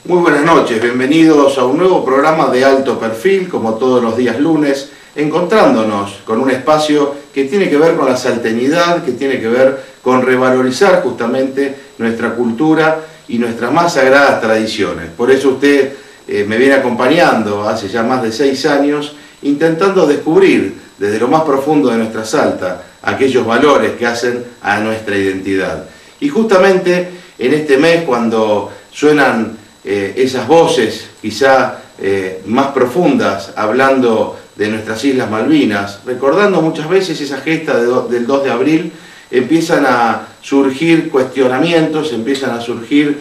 Muy buenas noches, bienvenidos a un nuevo programa de alto perfil, como todos los días lunes, encontrándonos con un espacio que tiene que ver con la salteñidad, que tiene que ver con revalorizar justamente nuestra cultura y nuestras más sagradas tradiciones. Por eso usted me viene acompañando hace ya más de 6 años, intentando descubrir desde lo más profundo de nuestra Salta aquellos valores que hacen a nuestra identidad. Y justamente en este mes, cuando suenan esas voces quizá más profundas, hablando de nuestras Islas Malvinas, recordando muchas veces esa gesta del 2 de abril, empiezan a surgir cuestionamientos, empiezan a surgir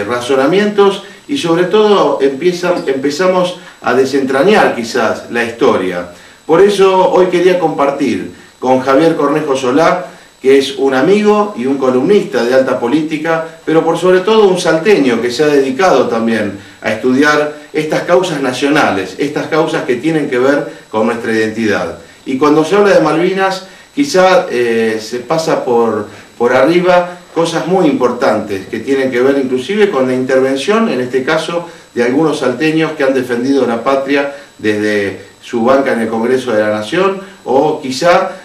razonamientos y sobre todo empezamos a desentrañar quizás la historia. Por eso hoy quería compartir con Javier Cornejo Solá, que es un amigo y un columnista de alta política, pero por sobre todo un salteño que se ha dedicado también a estudiar estas causas nacionales, estas causas que tienen que ver con nuestra identidad. Y cuando se habla de Malvinas, quizá se pasa por arriba cosas muy importantes que tienen que ver inclusive con la intervención, en este caso, de algunos salteños que han defendido la patria desde su banca en el Congreso de la Nación, o quizá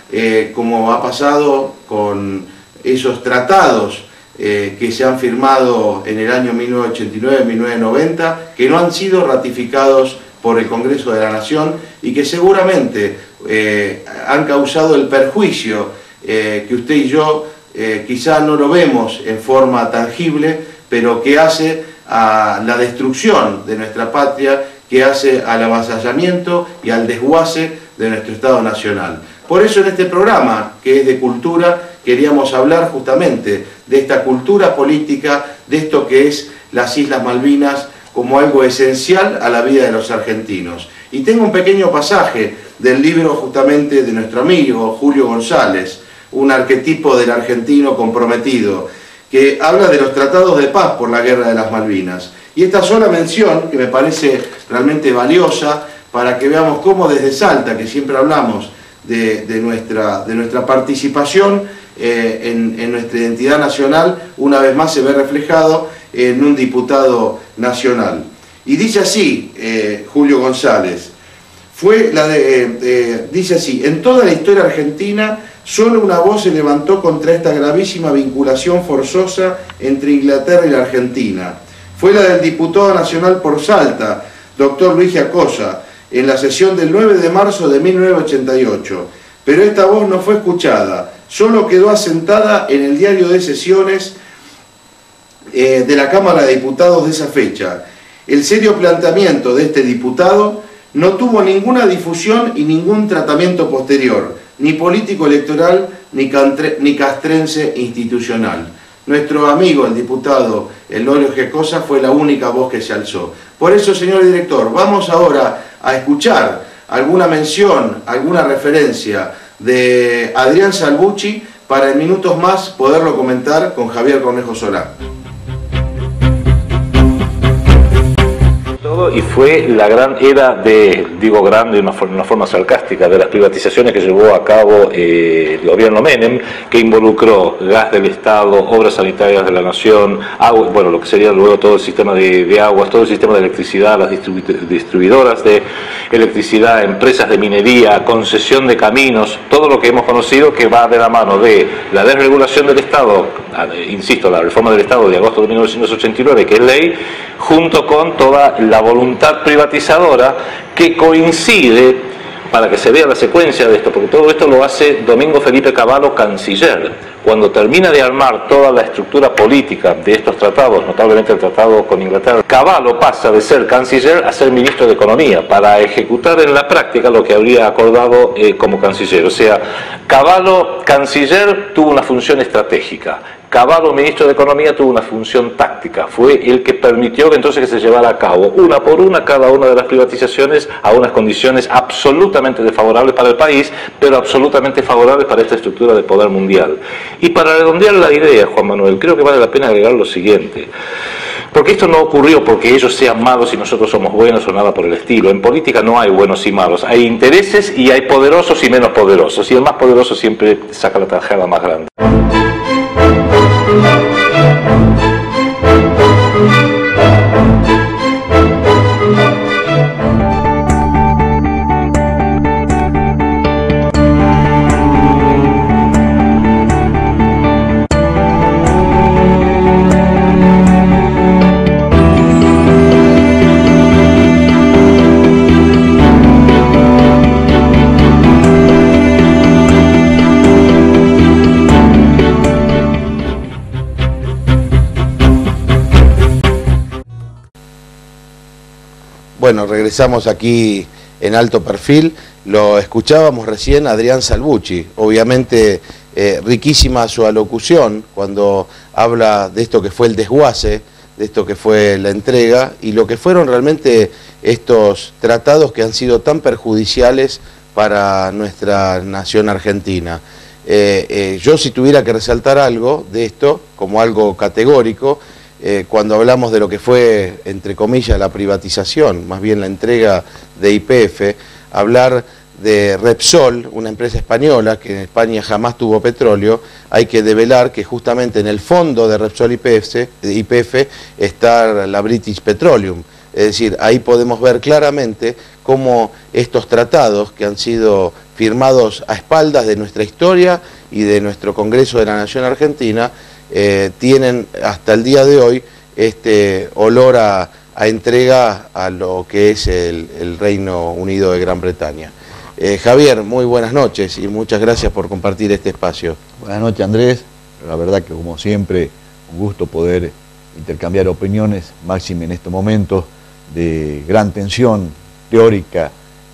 como ha pasado con esos tratados que se han firmado en el año 1989-1990, que no han sido ratificados por el Congreso de la Nación y que seguramente han causado el perjuicio que usted y yo quizá no lo vemos en forma tangible, pero que hace a la destrucción de nuestra patria, que hace al avasallamiento y al desguace de nuestro Estado Nacional. Por eso en este programa, que es de cultura, queríamos hablar justamente de esta cultura política, de esto que es las Islas Malvinas como algo esencial a la vida de los argentinos. Y tengo un pequeño pasaje del libro justamente de nuestro amigo Julio González, un arquetipo del argentino comprometido, que habla de los tratados de paz por la Guerra de las Malvinas. Y esta sola mención, que me parece realmente valiosa, para que veamos cómo desde Salta, que siempre hablamos de nuestra participación en nuestra identidad nacional, una vez más se ve reflejado en un diputado nacional. Y dice así, Julio González, dice así: en toda la historia argentina, solo una voz se levantó contra esta gravísima vinculación forzosa entre Inglaterra y la Argentina. Fue la del diputado nacional por Salta, doctor Luis Giacosa, en la sesión del 9 de marzo de 1988. Pero esta voz no fue escuchada, solo quedó asentada en el diario de sesiones de la Cámara de Diputados de esa fecha. El serio planteamiento de este diputado no tuvo ninguna difusión y ningún tratamiento posterior, ni político electoral, ni castrense institucional. Nuestro amigo, el diputado Elorio Giacosa, fue la única voz que se alzó. Por eso, señor director, vamos ahora a escuchar alguna mención, alguna referencia de Adrián Salvucci para en minutos más poderlo comentar con Javier Cornejo Solá. Y fue la gran era de, digo grande de una forma sarcástica, de las privatizaciones que llevó a cabo el gobierno Menem, que involucró gas del Estado, obras sanitarias de la Nación, agua, bueno, lo que sería luego todo el sistema de aguas, todo el sistema de electricidad, las distribuidoras de electricidad, empresas de minería, concesión de caminos, todo lo que hemos conocido, que va de la mano de la desregulación del Estado, insisto, la reforma del Estado de agosto de 1989, que es ley, junto con toda la voluntad privatizadora que coincide, para que se vea la secuencia de esto, porque todo esto lo hace Domingo Felipe Cavallo, canciller. Cuando termina de armar toda la estructura política de estos tratados, notablemente el tratado con Inglaterra, Cavallo pasa de ser canciller a ser ministro de Economía, para ejecutar en la práctica lo que habría acordado como canciller. O sea, Cavallo, canciller, tuvo una función estratégica. Cavallo, ministro de Economía, tuvo una función táctica, fue el que permitió que entonces se llevara a cabo, una por una, cada una de las privatizaciones a unas condiciones absolutamente desfavorables para el país, pero absolutamente favorables para esta estructura de poder mundial. Y para redondear la idea, Juan Manuel, creo que vale la pena agregar lo siguiente. Porque esto no ocurrió porque ellos sean malos y nosotros somos buenos o nada por el estilo. En política no hay buenos y malos, hay intereses y hay poderosos y menos poderosos, y el más poderoso siempre saca la tajada más grande. Bueno, regresamos aquí en Alto Perfil. Lo escuchábamos recién Adrián Salvucci. Obviamente riquísima su alocución cuando habla de esto que fue el desguace, de esto que fue la entrega y lo que fueron realmente estos tratados que han sido tan perjudiciales para nuestra nación argentina. Yo si tuviera que resaltar algo de esto, como algo categórico, cuando hablamos de lo que fue, entre comillas, la privatización, más bien la entrega de YPF, hablar de Repsol, una empresa española que en España jamás tuvo petróleo, hay que develar que justamente en el fondo de Repsol YPF está la British Petroleum. Es decir, ahí podemos ver claramente cómo estos tratados que han sido firmados a espaldas de nuestra historia y de nuestro Congreso de la Nación Argentina, tienen hasta el día de hoy este olor a entrega a lo que es el Reino Unido de Gran Bretaña. Javier, muy buenas noches y muchas gracias por compartir este espacio. Buenas noches, Andrés. La verdad que como siempre, un gusto poder intercambiar opiniones, máxime en estos momentos de gran tensión teórica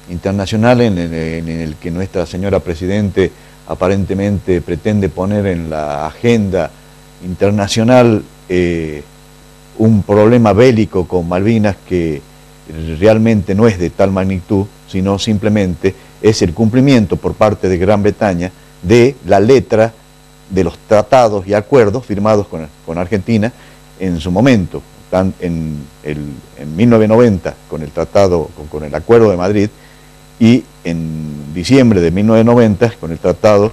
internacional en el que nuestra señora Presidente aparentemente pretende poner en la agenda internacional un problema bélico con Malvinas que realmente no es de tal magnitud, sino simplemente es el cumplimiento por parte de Gran Bretaña de la letra de los tratados y acuerdos firmados con Argentina en su momento, en 1990 con el tratado, con el Acuerdo de Madrid, y en diciembre de 1990 con el Tratado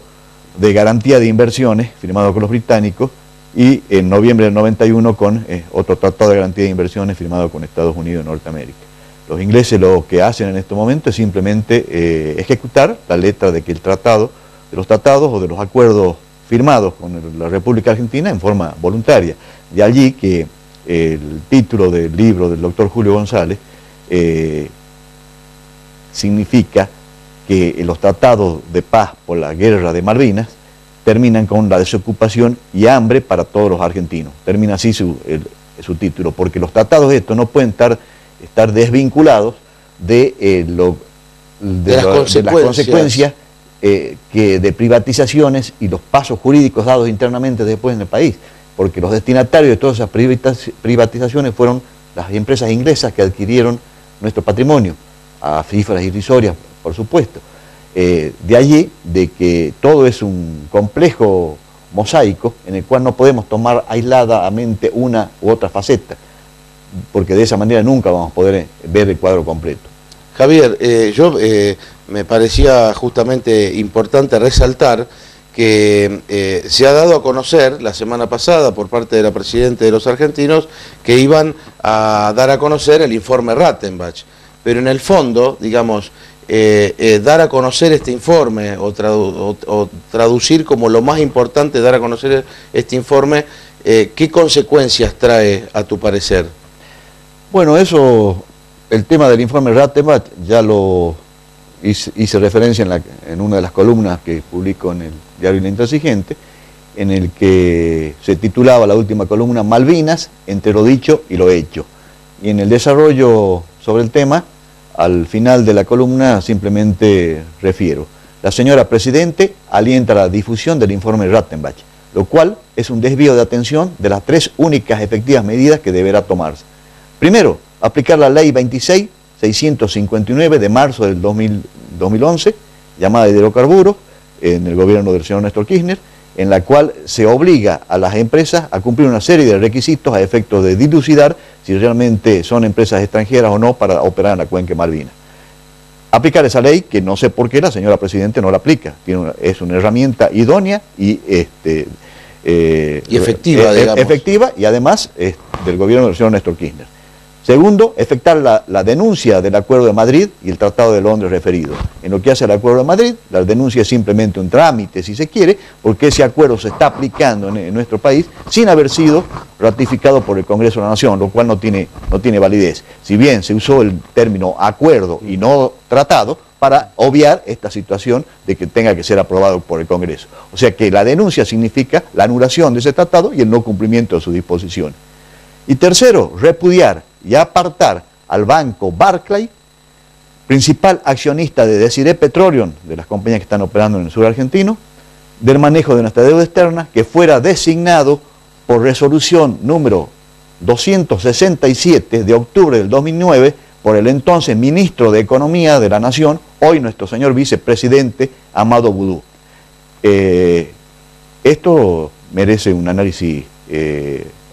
de Garantía de Inversiones firmado con los británicos, y en noviembre del 91 con otro Tratado de Garantía de Inversiones firmado con Estados Unidos de Norteamérica. Los ingleses lo que hacen en este momento es simplemente ejecutar la letra de los tratados o de los acuerdos firmados con la República Argentina en forma voluntaria. De allí que el título del libro del doctor Julio González significa que los tratados de paz por la guerra de Malvinas terminan con la desocupación y hambre para todos los argentinos. Termina así su título, porque los tratados estos no pueden estar desvinculados de las consecuencias de privatizaciones y los pasos jurídicos dados internamente después en el país, porque los destinatarios de todas esas privatizaciones fueron las empresas inglesas que adquirieron nuestro patrimonio, a cifras irrisorias, por supuesto. De allí de que todo es un complejo mosaico en el cual no podemos tomar aisladamente una u otra faceta, porque de esa manera nunca vamos a poder ver el cuadro completo. Javier, me parecía justamente importante resaltar que se ha dado a conocer la semana pasada por parte de la Presidenta de los argentinos que iban a dar a conocer el informe Rattenbach, pero en el fondo, digamos, dar a conocer este informe o traducir como lo más importante, dar a conocer este informe, ¿qué consecuencias trae a tu parecer? Bueno, el tema del informe Rattenbach ya lo hice referencia en una de las columnas que publico en el diario El Intransigente, en el que se titulaba la última columna Malvinas, entre lo dicho y lo hecho. Y en el desarrollo sobre el tema, al final de la columna simplemente refiero: la señora Presidente alienta la difusión del informe Rattenbach, lo cual es un desvío de atención de las tres únicas efectivas medidas que deberá tomarse. Primero, aplicar la ley 26.659 de marzo del 2011, llamada de hidrocarburos, en el gobierno del señor Néstor Kirchner, en la cual se obliga a las empresas a cumplir una serie de requisitos a efecto de dilucidar si realmente son empresas extranjeras o no para operar en la cuenca de Malvinas. Aplicar esa ley, que no sé por qué la señora Presidente no la aplica, es una herramienta idónea y efectiva, digamos. Efectiva, y además del gobierno del señor Néstor Kirchner. Segundo, efectuar la denuncia del Acuerdo de Madrid y el Tratado de Londres referido. En lo que hace al Acuerdo de Madrid, la denuncia es simplemente un trámite, si se quiere, porque ese acuerdo se está aplicando en nuestro país sin haber sido ratificado por el Congreso de la Nación, lo cual no tiene validez. Si bien se usó el término acuerdo y no tratado para obviar esta situación de que tenga que ser aprobado por el Congreso. O sea que la denuncia significa la anulación de ese tratado y el no cumplimiento de sus disposiciones. Y tercero, repudiar y apartar al banco Barclays, principal accionista de Desiree Petroleum, de las compañías que están operando en el sur argentino, del manejo de nuestra deuda externa, que fuera designado por resolución número 267 de octubre del 2009 por el entonces ministro de Economía de la Nación, hoy nuestro señor vicepresidente Amado Boudou. Esto merece un análisis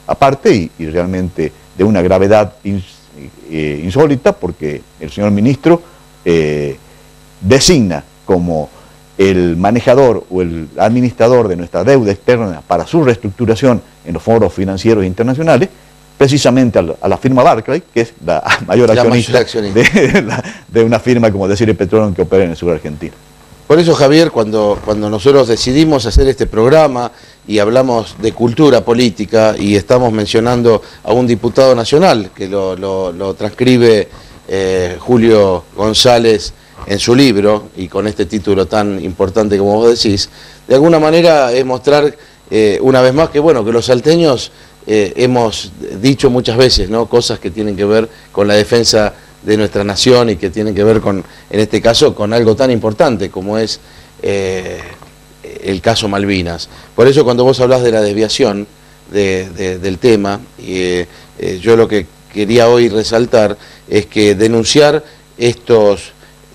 aparte y realmente de una gravedad insólita, porque el señor ministro designa como el manejador o el administrador de nuestra deuda externa para su reestructuración en los foros financieros internacionales, precisamente a la firma Barclays, que es la mayor accionista de una firma como Desiree Petroleum que opera en el sur argentino. Por eso, Javier, cuando nosotros decidimos hacer este programa y hablamos de cultura política y estamos mencionando a un diputado nacional que lo transcribe Julio González en su libro, y con este título tan importante como vos decís, de alguna manera es mostrar una vez más que, bueno, que los salteños hemos dicho muchas veces, ¿no?, cosas que tienen que ver con la defensa de nuestra nación y que tienen que ver con, en este caso, con algo tan importante como es el caso Malvinas. Por eso cuando vos hablás de la desviación del tema, yo lo que quería hoy resaltar es que denunciar estos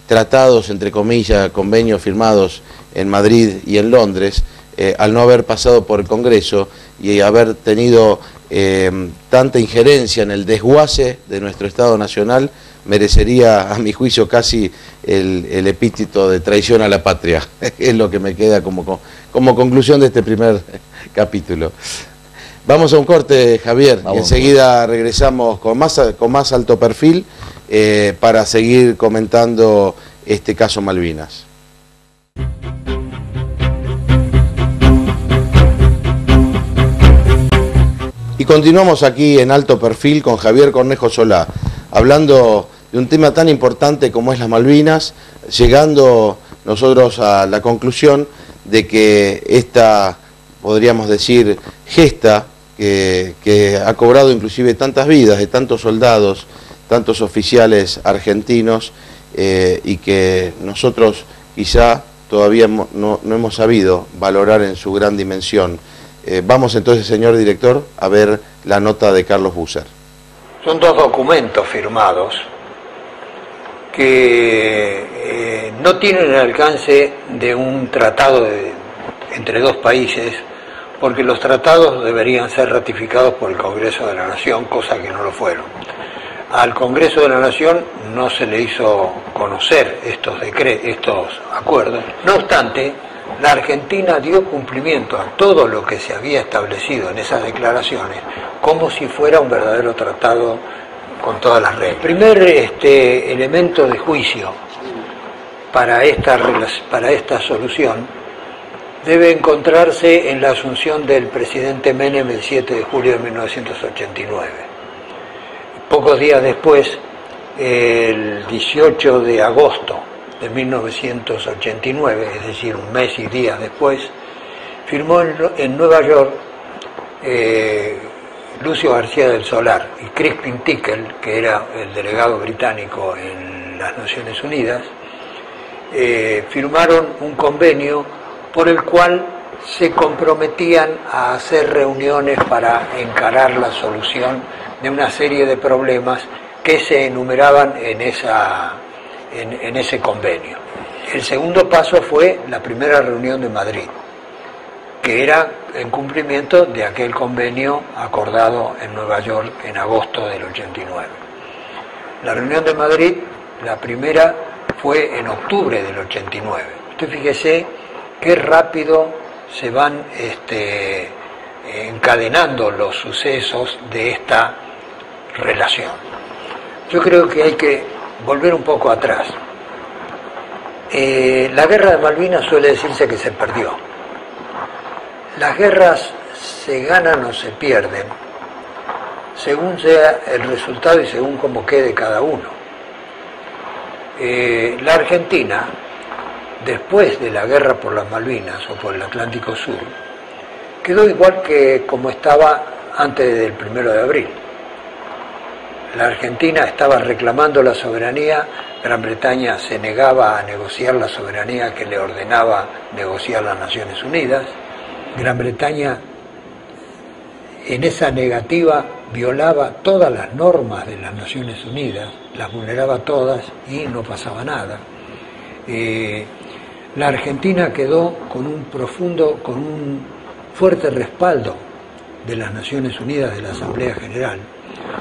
tratados, entre comillas, convenios firmados en Madrid y en Londres, al no haber pasado por el Congreso y haber tenido tanta injerencia en el desguace de nuestro Estado Nacional, merecería, a mi juicio, casi el epíteto de traición a la patria. Es lo que me queda como conclusión de este primer capítulo. Vamos a un corte, Javier, y enseguida regresamos con más alto perfil para seguir comentando este caso Malvinas. Y continuamos aquí en Alto Perfil con Javier Cornejo Solá, hablando de un tema tan importante como es las Malvinas, llegando nosotros a la conclusión de que esta, podríamos decir, gesta que ha cobrado inclusive tantas vidas de tantos soldados, tantos oficiales argentinos, y que nosotros quizá todavía no hemos sabido valorar en su gran dimensión. Vamos entonces, señor director, a ver la nota de Carlos Busser. Son dos documentos firmados que no tienen el alcance de un tratado entre dos países, porque los tratados deberían ser ratificados por el Congreso de la Nación, cosa que no lo fueron. Al Congreso de la Nación no se le hizo conocer estos acuerdos. No obstante, la Argentina dio cumplimiento a todo lo que se había establecido en esas declaraciones, como si fuera un verdadero tratado con todas las reglas. El primer elemento de juicio para esta solución debe encontrarse en la asunción del presidente Menem el 7 de julio de 1989. Pocos días después, el 18 de agosto de 1989, es decir, un mes y días después, firmó en Nueva York Lucio García del Solar y Crispin Tickel, que era el delegado británico en las Naciones Unidas, firmaron un convenio por el cual se comprometían a hacer reuniones para encarar la solución de una serie de problemas que se enumeraban en ese convenio. El segundo paso fue la primera reunión de Madrid, que era en cumplimiento de aquel convenio acordado en Nueva York en agosto del 89. La reunión de Madrid, la primera, fue en octubre del 89. Usted fíjese qué rápido se van encadenando los sucesos de esta relación. Yo creo que hay que volver un poco atrás. La guerra de Malvinas suele decirse que se perdió. Las guerras se ganan o se pierden según sea el resultado y según cómo quede cada uno. La Argentina, después de la guerra por las Malvinas o por el Atlántico Sur, quedó igual que como estaba antes del 1 de abril. la Argentina estaba reclamando la soberanía, Gran Bretaña se negaba a negociar la soberanía que le ordenaba negociar las Naciones Unidas. Gran Bretaña, en esa negativa, violaba todas las normas de las Naciones Unidas, las vulneraba todas y no pasaba nada. La Argentina quedó con un fuerte respaldo de las Naciones Unidas, de la Asamblea General.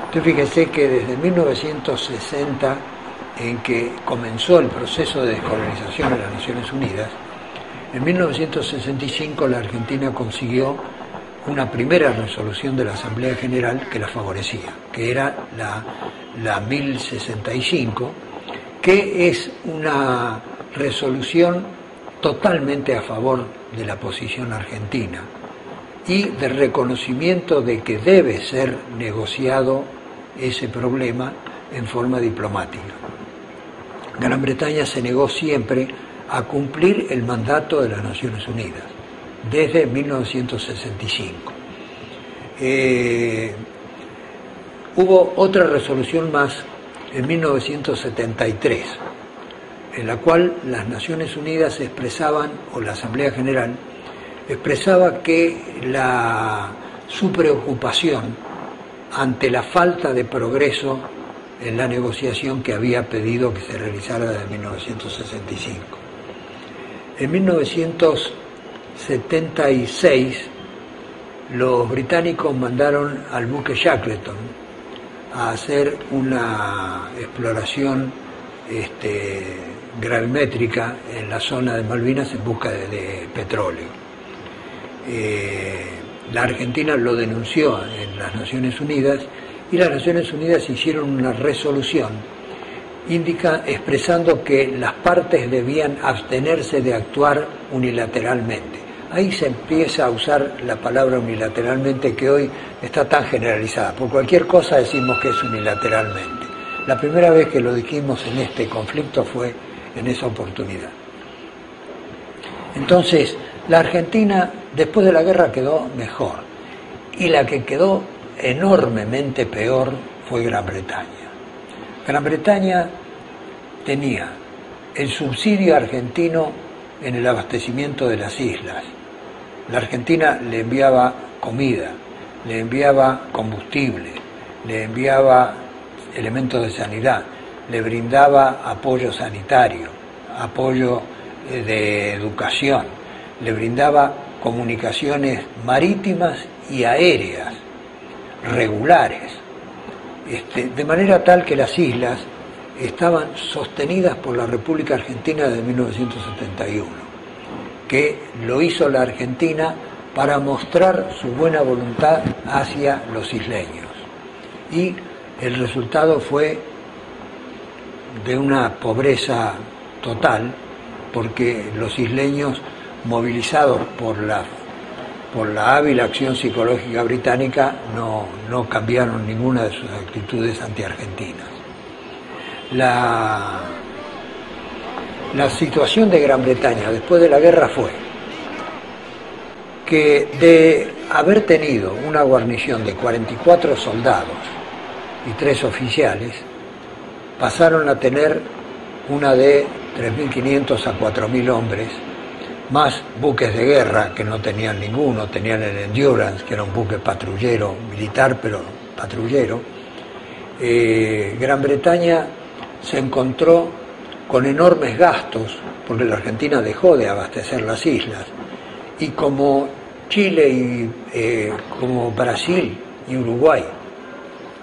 Entonces fíjese que desde 1960, en que comenzó el proceso de descolonización de las Naciones Unidas, en 1965 la Argentina consiguió una primera resolución de la Asamblea General que la favorecía, que era la 1065, que es una resolución totalmente a favor de la posición argentina y del reconocimiento de que debe ser negociado ese problema en forma diplomática. Gran Bretaña se negó siempre a cumplir el mandato de las Naciones Unidas, desde 1965. Hubo otra resolución más en 1973, en la cual las Naciones Unidas expresaban, o la Asamblea General, expresaba que su preocupación ante la falta de progreso en la negociación que había pedido que se realizara desde 1965. En 1976, los británicos mandaron al buque Shackleton a hacer una exploración gravimétrica en la zona de Malvinas en busca de petróleo. La Argentina lo denunció en las Naciones Unidas y las Naciones Unidas hicieron una resolución expresando que las partes debían abstenerse de actuar unilateralmente. Ahí se empieza a usar la palabra unilateralmente, que hoy está tan generalizada. Por cualquier cosa decimos que es unilateralmente. La primera vez que lo dijimos en este conflicto fue en esa oportunidad. Entonces, la Argentina después de la guerra quedó mejor, y la que quedó enormemente peor fue Gran Bretaña. Gran Bretaña tenía el subsidio argentino en el abastecimiento de las islas. La Argentina le enviaba comida, le enviaba combustible, le enviaba elementos de sanidad, le brindaba apoyo sanitario, apoyo de educación, le brindaba comunicaciones marítimas y aéreas regulares, de manera tal que las islas estaban sostenidas por la República Argentina desde 1971, que lo hizo la Argentina para mostrar su buena voluntad hacia los isleños. Y el resultado fue de una pobreza total, porque los isleños, movilizados por la hábil acción psicológica británica, no cambiaron ninguna de sus actitudes antiargentinas. La situación de Gran Bretaña después de la guerra fue que de haber tenido una guarnición de 44 soldados y 3 oficiales, pasaron a tener una de 3.500 a 4.000 hombres, más buques de guerra que no tenían ninguno, tenían el Endurance, que era un buque patrullero, militar, pero patrullero. Gran Bretaña se encontró con enormes gastos, porque la Argentina dejó de abastecer las islas, y como Chile y como Brasil y Uruguay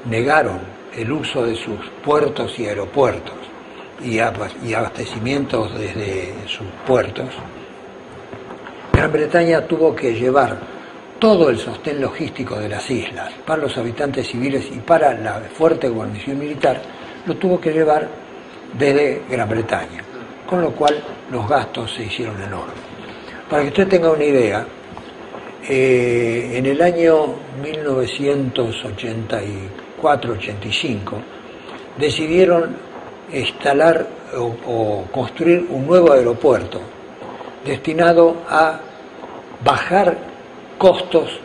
negaron el uso de sus puertos y aeropuertos y abastecimientos desde sus puertos, Gran Bretaña tuvo que llevar todo el sostén logístico de las islas para los habitantes civiles y para la fuerte guarnición militar, lo tuvo que llevar desde Gran Bretaña, con lo cual los gastos se hicieron enormes. Para que usted tenga una idea, en el año 1984-85 decidieron instalar o construir un nuevo aeropuerto destinado a bajar costos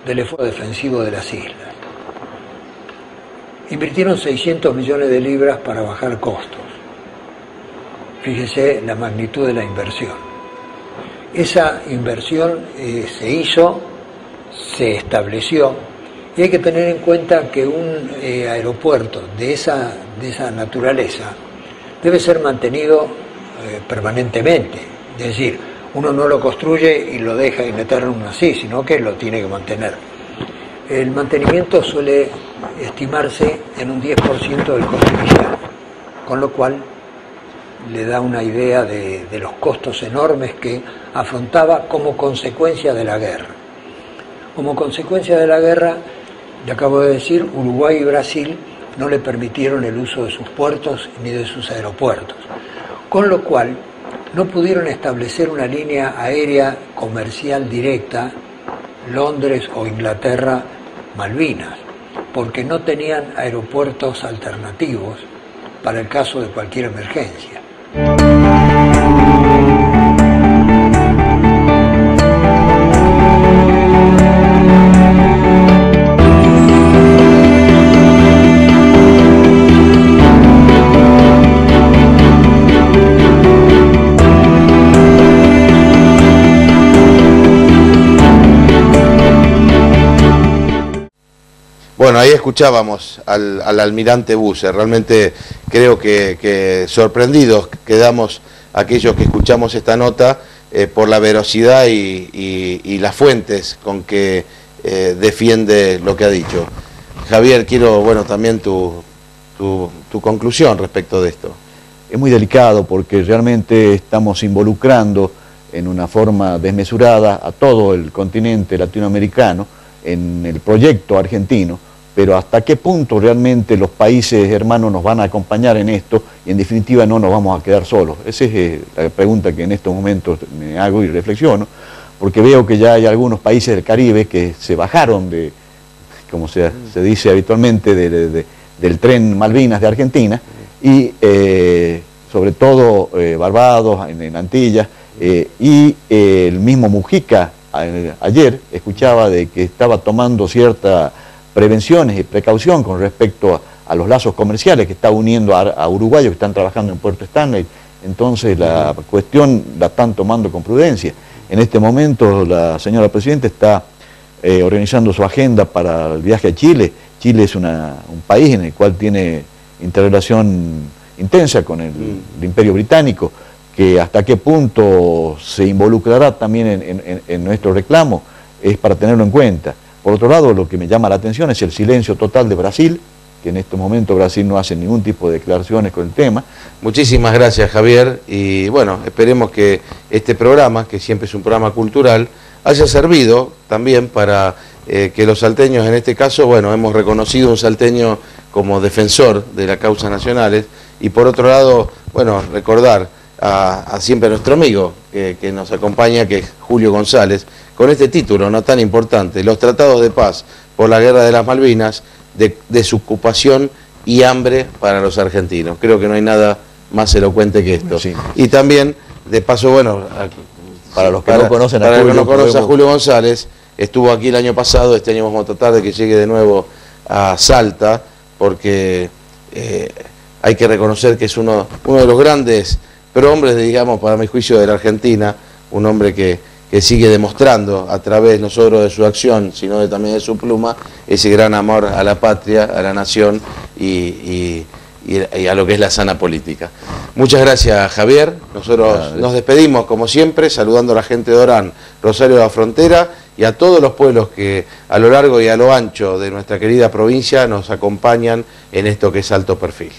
del esfuerzo defensivo de las islas. invirtieron 600 millones de libras para bajar costos. Fíjese la magnitud de la inversión. Esa inversión se hizo, se estableció, y hay que tener en cuenta que un aeropuerto de esa naturaleza debe ser mantenido permanentemente. Es decir, uno no lo construye y lo deja y meterlo así, sino que lo tiene que mantener. El mantenimiento suele estimarse en un 10% del costo inicial, con lo cual le da una idea de los costos enormes que afrontaba como consecuencia de la guerra. Como consecuencia de la guerra, le acabo de decir, Uruguay y Brasil no le permitieron el uso de sus puertos ni de sus aeropuertos, con lo cual no pudieron establecer una línea aérea comercial directa Londres o Inglaterra, Malvinas, porque no tenían aeropuertos alternativos para el caso de cualquier emergencia. Bueno, ahí escuchábamos al almirante Busser. Realmente creo que sorprendidos quedamos aquellos que escuchamos esta nota por la veracidad y las fuentes con que defiende lo que ha dicho. Javier, quiero también tu conclusión respecto de esto. Es muy delicado porque realmente estamos involucrando en una forma desmesurada a todo el continente latinoamericano en el proyecto argentino, pero hasta qué punto realmente los países hermanos nos van a acompañar en esto y en definitiva no nos vamos a quedar solos. Esa es la pregunta que en estos momentos me hago y reflexiono, porque veo que ya hay algunos países del Caribe que se bajaron de, como se dice habitualmente, del tren Malvinas de Argentina, y sobre todo Barbados, en Antillas, y el mismo Mujica ayer escuchaba de que estaba tomando ciertas prevenciones y precaución con respecto a los lazos comerciales que está uniendo a uruguayos que están trabajando en Puerto Stanley. Entonces la cuestión la están tomando con prudencia. En este momento la señora Presidenta está organizando su agenda para el viaje a Chile. Chile es un país en el cual tiene interrelación intensa con el Imperio Británico, que hasta qué punto se involucrará también en nuestro reclamo es para tenerlo en cuenta. Por otro lado, lo que me llama la atención es el silencio total de Brasil, que en este momento Brasil no hace ningún tipo de declaraciones con el tema. Muchísimas gracias, Javier, y bueno, esperemos que este programa, que siempre es un programa cultural, haya servido también para que los salteños, en este caso, hemos reconocido un salteño como defensor de las causas nacionales, y por otro lado, recordar a siempre nuestro amigo que nos acompaña, que es Julio González, con este título no tan importante, Los Tratados de Paz por la Guerra de las Malvinas, desocupación y hambre para los argentinos. Creo que no hay nada más elocuente que esto. Sí. Y también, de paso, para los que no conocen a Julio González, estuvo aquí el año pasado, este año vamos a tratar de que llegue de nuevo a Salta, porque hay que reconocer que es uno de los grandes prohombres, digamos, para mi juicio, de la Argentina, un hombre que sigue demostrando a través no solo de su acción, sino también de su pluma, ese gran amor a la patria, a la nación y a lo que es la sana política. Muchas gracias, Javier. Nosotros nos despedimos, como siempre, saludando a la gente de Orán, Rosario de la Frontera, y a todos los pueblos que a lo largo y a lo ancho de nuestra querida provincia nos acompañan en esto que es Alto Perfil.